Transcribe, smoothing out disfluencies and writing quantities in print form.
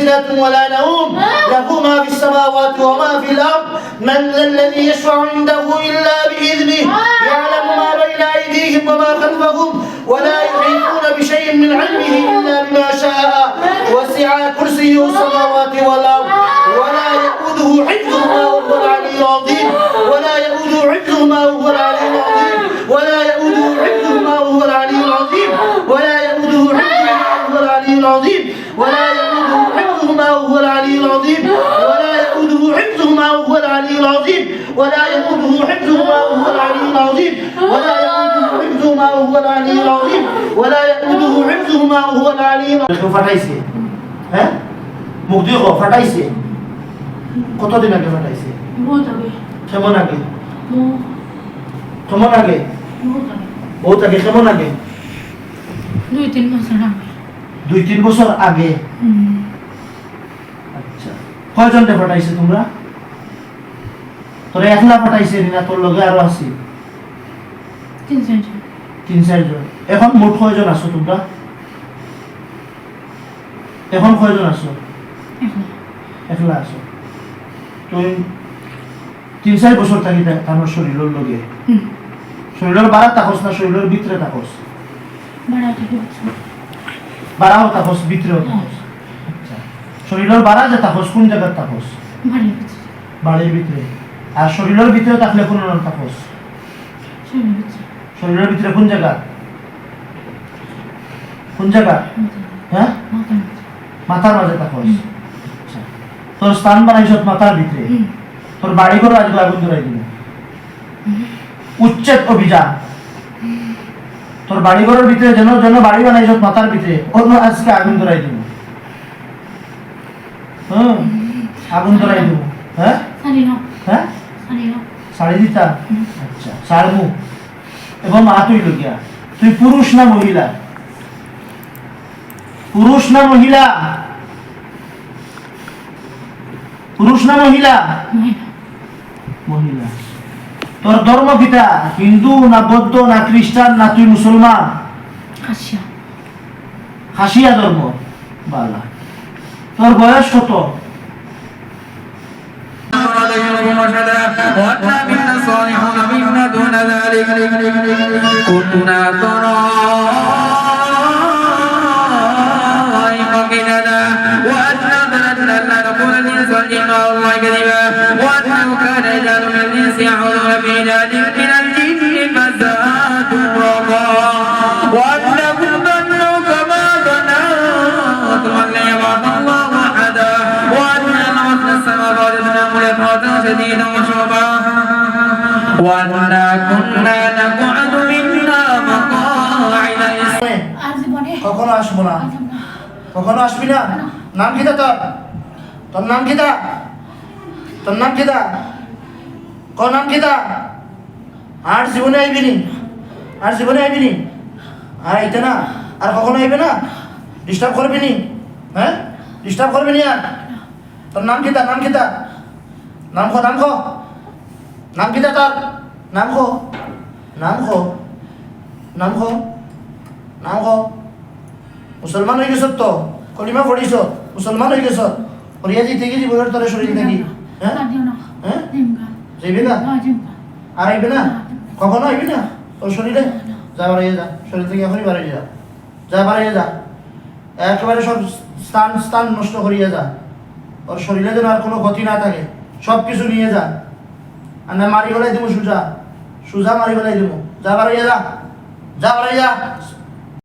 سنة ولا نوم له ما في السماوات وما في الأرض من ذا الذي يشفع عنده إلا بإذنه يعلم ما بين أيديهم وما خلفهم ولا يحيطون بشيء من علمه إلا بما شاء وسع كرسيه السماوات والأرض ولا يؤوده حفظهما وهو العلي العظيم ولا يؤوده حفظهما وهو العلي العظيم ولا يؤوده حفظهما وهو العلي العظيم ولا يؤوده حفظهما وهو العلي العظيم ولا يؤوده حفظهما وهو العلي العظيم ولا يؤوده حفظهما وهو العلي العظيم ولا يؤوده حفظهما وهو العلي العظيم ولا يؤوده حفظهما وهو العلي العظيم ولا يؤوده حفظهما وهو العلي العظيم ফাটাইছে হ্যাঁ মুখ দিয়ে ফাটাইছে কতদিন আগে ফাটাইছে বহুত আগে কেমন আগে বহুত আগে বহুত আগে কেমন আগে 2-3 বছর আগে 2-3 বছর আগে আচ্ছা কয়জনকে ফাটাইছে তোমরা তোরা একলা ফাটাইছে না তোর লগে আরো আছে 3-4 জন এখন মোট কয়জন আছো তোমরা এখন কয়জন আছো একলা আছো তুই 3-4 বছর থাকি আমার শরীরের লগে শরীরের বাড়া তাকস না শরীরের ভিতরে তাকস বাড়াও তাকস ভিতরেও তাকস আচ্ছা শরীরের বাড়া যে তাকস কোন জায়গায় তাকস বাড়ির ভিতরে আর শরীরের ভিতরে থাকলে কোন নাম তাকস শরীরের ভিতরে কোন জায়গা হ্যাঁ মাথার মাঝে তাকস আচ্ছা তোর স্থান বানাইছ মাথার ভিতরে তোর বাড়ি ঘর আজকে আগুন ধরাই দিল উচ্ছেদ অভিযান তোর বাড়ি ঘরের ভিতরে যেন যেন বাড়ি বানাইছ মাথার ভিতরে অন্য আজকে আগুন ধরাই দিব আগুন ধরাই দিব হ্যাঁ শাড়ি দিতা আচ্ছা সারমু এবং মা তুই লগিয়া তুই পুরুষ না মহিলা পুরুষ না মহিলা পুরুষ না মহিলা মহিলা তোর ধর্ম কিটা হিন্দু না বৌদ্ধ না খ্রিস্টান না তুই মুসলমান হাসিয়া ধর্ম বালা তোর বয়স কত وأنا كنا نقعد منها مقاعد কখনো আসবো না কখনো আসবি না নাম কি তোর তোর নাম কি তোর নাম কি ক নাম কি আর জীবনে আইবিনি আর জীবনে আইবিনি আর আইতে না আর কখনো আইবে না ডিস্টার্ব করবি নি হ্যাঁ ডিস্টার্ব করবি নি আর তোর নাম কি নাম কি নাম খো নাম খো নাম কি তোর নাম খো নাম খো নাম খো নাম খো মুসলমান হয়ে গেছ তো কলিমা পড়িস মুসলমান হয়ে গেছ পড়িয়া যেতে গেছি বইয়ের তোর শরীর নাকি হ্যাঁ হ্যাঁ যাইবি না আর আইবে না কখনো আইবি না তোর শরীরে যা বাড়িয়ে যা শরীর থেকে এখনই বাড়িয়ে যা যা বাড়িয়ে যা একেবারে সব স্থান নষ্ট করিয়ে যা ওর শরীরে যেন আর কোনো ক্ষতি না থাকে সব কিছু নিয়ে যা আর না মারি গলাই দিব সোজা মারি গলাই দিব যা বাড়িয়ে যা যা বাড়িয়ে যা